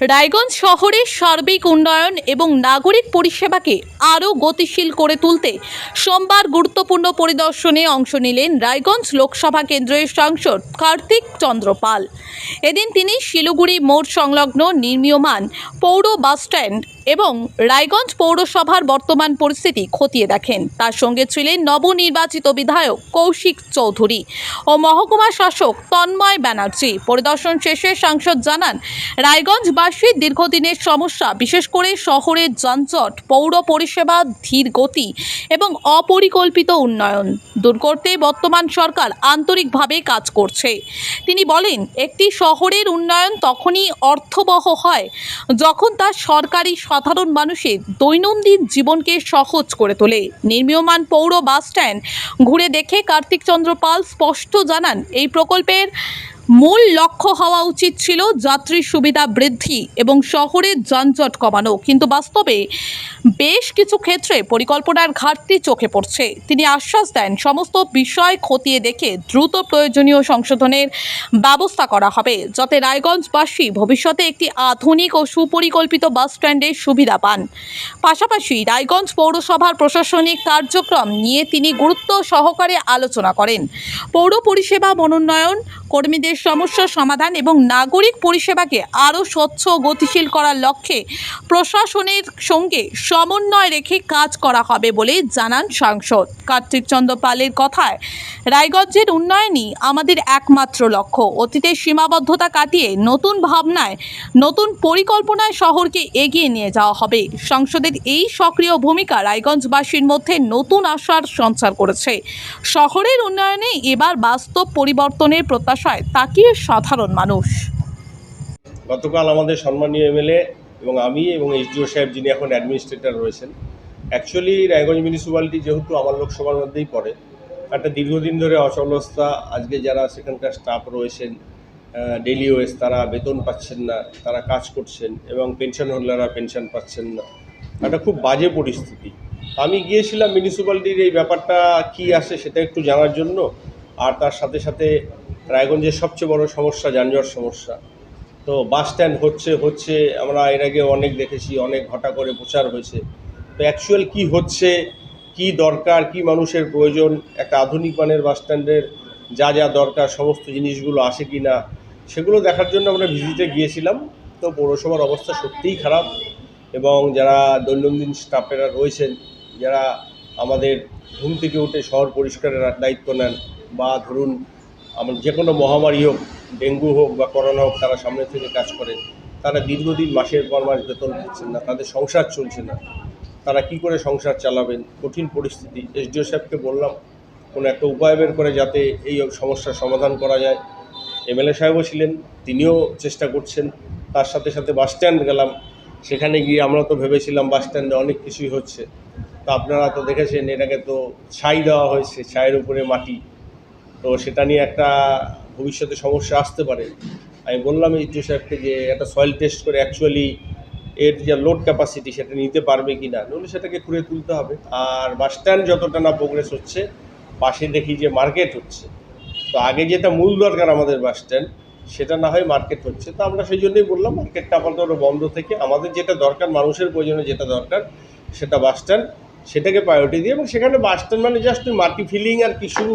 রায়গঞ্জ শহরের সার্বিক উন্নয়ন এবং নাগরিক পরিষেবাকে আরও গতিশীল করে তুলতে সোমবার গুরুত্বপূর্ণ পরিদর্শনে অংশ নিলেন রায়গঞ্জ লোকসভা কেন্দ্রের সাংসদ কার্তিক চন্দ্র পাল। এদিন তিনি শিলিগুড়ি মোড় সংলগ্ন নির্মীয়মান পৌর বাসস্ট্যান্ড এবং রায়গঞ্জ পৌরসভার বর্তমান পরিস্থিতি খতিয়ে দেখেন। তার সঙ্গে ছিলেন নবনির্বাচিত বিধায়ক কৌশিক চৌধুরী ও মহকুমা শাসক তন্ময় ব্যানার্জি। পরিদর্শন শেষে সাংসদ জানান, রায়গঞ্জবাসীর দীর্ঘদিনের সমস্যা, বিশেষ করে শহরের যানজট, পৌর পরিষেবা ধীর গতি এবং অপরিকল্পিত উন্নয়ন দূর করতে বর্তমান সরকার আন্তরিকভাবে কাজ করছে। তিনি বলেন, একটি শহরের উন্নয়ন তখনই অর্থবহ হয় যখন তা সরকারি সাধারণ মানুষের দৈনন্দিন জীবনকে সহজ করে তোলে। নির্মীয়মান পৌর বাসস্ট্যান্ড ঘুরে দেখে কার্তিক চন্দ্র পাল স্পষ্ট জানান, এই প্রকল্পের মূল লক্ষ্য হওয়া উচিত ছিল যাত্রী সুবিধা বৃদ্ধি এবং শহরের যানজট কমানো, কিন্তু বাস্তবে বেশ কিছু ক্ষেত্রে পরিকল্পনার ঘাটতি চোখে পড়ছে। তিনি আশ্বাস দেন, সমস্ত বিষয় খতিয়ে দেখে দ্রুত প্রয়োজনীয় সংশোধনের ব্যবস্থা করা হবে, যাতে রায়গঞ্জবাসী ভবিষ্যতে একটি আধুনিক ও সুপরিকল্পিত বাস স্ট্যান্ডের সুবিধা পান। পাশাপাশি রায়গঞ্জ পৌরসভার প্রশাসনিক কার্যক্রম নিয়ে তিনি গুরুত্ব সহকারে আলোচনা করেন। পৌর পরিষেবা মনোন্নয়ন, কর্মীদের সমস্যা সমাধান এবং নাগরিক পরিষেবাকে আরও স্বচ্ছ ও গতিশীল করার লক্ষ্যে প্রশাসনের সঙ্গে সমন্বয় রেখে কাজ করা হবে বলে জানান সাংসদ কার্তিক চন্দ্র পালের কথায়, রায়গঞ্জের উন্নয়নই আমাদের একমাত্র লক্ষ্য। অতীতের সীমাবদ্ধতা কাটিয়ে নতুন ভাবনায়, নতুন পরিকল্পনায় শহরকে এগিয়ে নিয়ে যাওয়া হবে। সংসদের এই সক্রিয় ভূমিকা রায়গঞ্জবাসীর মধ্যে নতুন আশার সঞ্চার করেছে। শহরের উন্নয়নে এবার বাস্তব পরিবর্তনের প্রত্যাশায় তাকিয়ে সাধারণ মানুষ। গতকাল আমাদের সম্মানীয় এমএলএ এবং আমি এবং এসডিও সাহেব, যিনি এখন অ্যাডমিনিস্ট্রেটর রয়েছেন, অ্যাকচুয়ালি রায়গঞ্জ মিউনিসিপ্যালিটি যেহেতু আমার লোকসভার মধ্যেই পড়ে, একটা দীর্ঘদিন ধরে অচলাবস্থা। আজকে যারা সেখানকার স্টাফ রয়েছেন, ডেইলি ওয়েজ, তারা বেতন পাচ্ছেন না, তারা কাজ করছেন এবং পেনশন হোল্ডাররা পেনশন পাচ্ছেন না। একটা খুব বাজে পরিস্থিতি। আমি গিয়েছিলাম মিউনিসিপ্যালিটির এই ব্যাপারটা কী আসে সেটা একটু জানার জন্য, আর তার সাথে সাথে রায়গঞ্জের সবচেয়ে বড় সমস্যা যানজট সমস্যা। তো বাস স্ট্যান্ড হচ্ছে আমরা এর আগে অনেক দেখেছি, অনেক ঘটা করে প্রচার হয়েছে। তো অ্যাকচুয়াল কী হচ্ছে, কি দরকার, কি মানুষের প্রয়োজন, একটা আধুনিক মানের বাস স্ট্যান্ডের যা যা দরকার সমস্ত জিনিসগুলো আসে কি না, সেগুলো দেখার জন্য আমরা ভিজিটে গিয়েছিলাম। তো পৌরসভার অবস্থা সত্যিই খারাপ এবং যারা দৈনন্দিন স্টাফেরা রয়েছেন, যারা আমাদের ঘুম থেকে উঠে শহর পরিষ্কারের দায়িত্ব নেন, বা ধরুন আমার যে কোনো মহামারী হোক, ডেঙ্গু হোক বা করোনা হোক, তারা সামনে থেকে কাজ করেন, তারা দীর্ঘদিন মাসের পর মাস বেতন পাচ্ছেন না, তাদের সংসার চলছে না। তারা কি করে সংসার চালাবেন, কঠিন পরিস্থিতি। এসডিও সাহেবকে বললাম কোনো একটা উপায় বের করে যাতে এই সমস্যার সমাধান করা যায়। এমএলএ সাহেবও ছিলেন, তিনিও চেষ্টা করছেন। তার সাথে সাথে বাস স্ট্যান্ড গেলাম, সেখানে গিয়ে আমরা তো ভেবেছিলাম বাস স্ট্যান্ডে অনেক কিছুই হচ্ছে। তো আপনারা তো দেখেছেন, এর আগে তো ছাই দেওয়া হয়েছে, ছাইয়ের উপরে মাটি, তো সেটা নিয়ে একটা ভবিষ্যতে সমস্যা আসতে পারে। আমি বললাম এসডিও সাহেবকে যে একটা সয়েল টেস্ট করে অ্যাকচুয়ালি এর যে লোড ক্যাপাসিটি সেটা নিতে পারবে কি না, নইলে সেটাকে খুঁড়ে তুলতে হবে। আর বাস স্ট্যান্ড যতটা না প্রোগ্রেস হচ্ছে, পাশে দেখি যে মার্কেট হচ্ছে। তো আগে যেটা মূল দরকার আমাদের বাস স্ট্যান্ড, সেটা না হয় মার্কেট হচ্ছে। তো আমরা সেই জন্যই বললাম মার্কেটটা আপাতত বন্ধ থেকে আমাদের যেটা দরকার, মানুষের প্রয়োজনে যেটা দরকার সেটা বাস স্ট্যান্ড, সেটাকে প্রায়োরিটি দিয়ে, এবং সেখানে বাস স্ট্যান্ড মানে জাস্ট মাটি ফিলিং আর কিছু,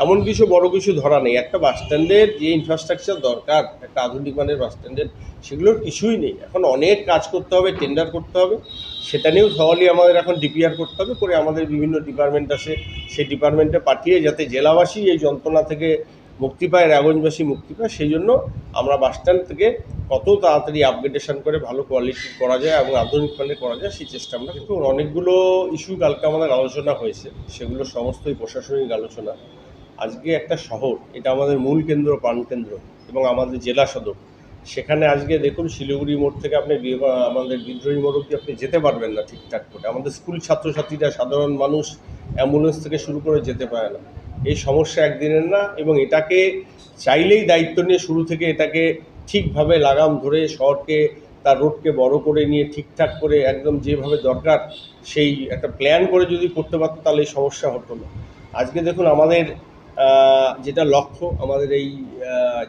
এমন কিছু বড় কিছু ধরা নেই। একটা বাস স্ট্যান্ডের যে ইনফ্রাস্ট্রাকচার দরকার একটা আধুনিক মানের বাস স্ট্যান্ডের, সেগুলোর কিছুই নেই। এখন অনেক কাজ করতে হবে, টেন্ডার করতে হবে, সেটা নিয়েও সওয়ালি আমাদের এখন ডিপিআর করতে হবে, করে আমাদের বিভিন্ন ডিপার্টমেন্ট আছে, সেই ডিপার্টমেন্টে পাঠিয়ে যাতে জেলাবাসী এই যন্ত্রণা থেকে মুক্তি পায়, রায়গঞ্জবাসী মুক্তি পায়। সেই জন্য আমরা বাস স্ট্যান্ড থেকে কত তাড়াতাড়ি আপগ্রেডেশন করে ভালো কোয়ালিটি করা যায় এবং আধুনিক মানের করা যায় সেই চেষ্টা আমরা করব। অনেকগুলো ইস্যু কালকে আমাদের আলোচনা হয়েছে, সেগুলো সমস্তই প্রশাসনিক আলোচনা। আজকে একটা শহর, এটা আমাদের মূল কেন্দ্র, প্রাণকেন্দ্র এবং আমাদের জেলা সদর। সেখানে আজকে দেখুন শিলিগুড়ি মোড় থেকে আপনি আমাদের বিদ্রোহী মোড় অব্দি আপনি যেতে পারবেন না ঠিকঠাক করে। আমাদের স্কুল ছাত্রছাত্রীরা, সাধারণ মানুষ অ্যাম্বুলেন্স থেকে শুরু করে যেতে পারে না। এই সমস্যা একদিনের না, এবং এটাকে চাইলেই দায়িত্ব নিয়ে শুরু থেকে এটাকে ঠিকভাবে লাগাম ধরে শহরকে, তার রোডকে বড় করে নিয়ে ঠিকঠাক করে একদম যেভাবে দরকার সেই একটা প্ল্যান করে যদি করতে পারতো, তাহলে এই সমস্যা হতো না। আজকে দেখুন আমাদের যেটা লক্ষ্য আমাদের এই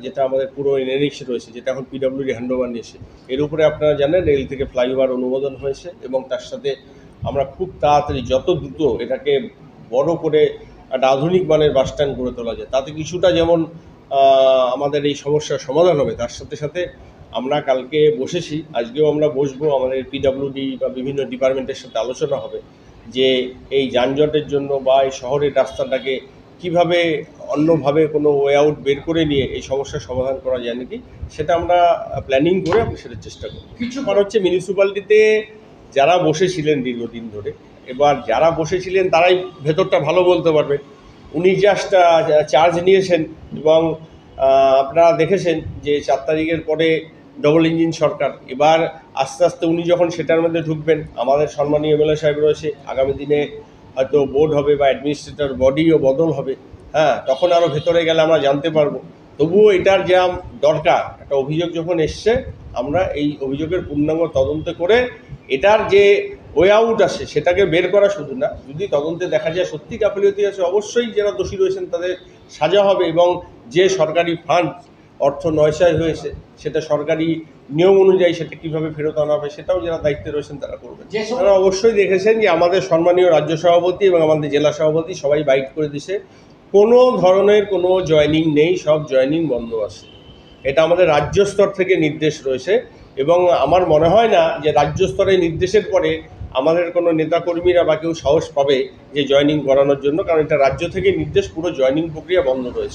যেটা আমাদের পুরো এনএনএক্স রয়েছে, যেটা এখন পিডব্লিউডি হ্যান্ডওভার নিয়েছে, এর উপরে আপনারা জানেন রেল থেকে ফ্লাইওভার অনুমোদন হয়েছে এবং তার সাথে আমরা খুব তাড়াতাড়ি যত দ্রুত এটাকে বড় করে একটা আধুনিক মানের বাস স্ট্যান্ড গড়ে তোলা যায়, তাতে কিছুটা যেমন আমাদের এই সমস্যার সমাধান হবে, তার সাথে সাথে আমরা কালকে বসেছি, আজকেও আমরা বসবো, আমাদের পিডব্লিউডি বা বিভিন্ন ডিপার্টমেন্টের সাথে আলোচনা হবে যে এই যানজটের জন্য বা এই শহরের রাস্তাটাকে কিভাবে অন্যভাবে কোনো ওয়ে আউট বের করে নিয়ে এই সমস্যার সমাধান করা যায় নাকি, সেটা আমরা প্ল্যানিং করে আমরা সেটা চেষ্টা করি। কিছু কারণ হচ্ছে মিউনিসিপ্যালিটিতে যারা বসেছিলেন দীর্ঘদিন ধরে, এবার যারা বসেছিলেন তারাই ভেতরটা ভালো বলতে পারবে। উনি জাস্ট চার্জ নিয়েছেন এবং আপনারা দেখেছেন যে 4 তারিখের পরে ডবল ইঞ্জিন সরকার, এবার আস্তে আস্তে উনি যখন সেটার মধ্যে ঢুকবেন, আমাদের সম্মানীয় এমএলএ সাহেব রয়েছে, আগামী দিনে হয়তো বোর্ড হবে বা অ্যাডমিনিস্ট্রেটর বডিও বদল হবে, হ্যাঁ, তখন আরও ভেতরে গেলে আমরা জানতে পারবো। তবুও এটার যা দরকার, একটা অভিযোগ যখন এসছে, আমরা এই অভিযোগের পূর্ণাঙ্গ তদন্ত করে এটার যে ওয়ে আউট আসে সেটাকে বের করা শুধু না, যদি তদন্তে দেখা যায় সত্যি গাফিলতি আছে, অবশ্যই যারা দোষী রয়েছেন তাদের সাজা হবে এবং যে সরকারি ফান্ড অর্থ নয়ছয় হয়েছে সেটা সরকারি নিয়ম অনুযায়ী সেটা কীভাবে ফেরত আনা হবে সেটাও যারা দায়িত্বে রয়েছেন তারা করবেন। তারা অবশ্যই দেখেছেন যে আমাদের সম্মানীয় রাজ্য সভাপতি এবং আমাদের জেলা সভাপতি সবাই বাইট করে দিছে, কোনো ধরনের কোনো জয়েনিং নেই, সব জয়েনিং বন্ধ আছে। এটা আমাদের রাজ্য স্তর থেকে নির্দেশ রয়েছে এবং আমার মনে হয় না যে রাজ্য স্তরে নির্দেশের পরে আমাদের কোনো নেতাকর্মীরা বা কেউ সাহস পাবে যে জয়েনিং করানোর জন্য, কারণ এটা রাজ্য থেকে নির্দেশ, পুরো জয়েনিং প্রক্রিয়া বন্ধ রয়েছে।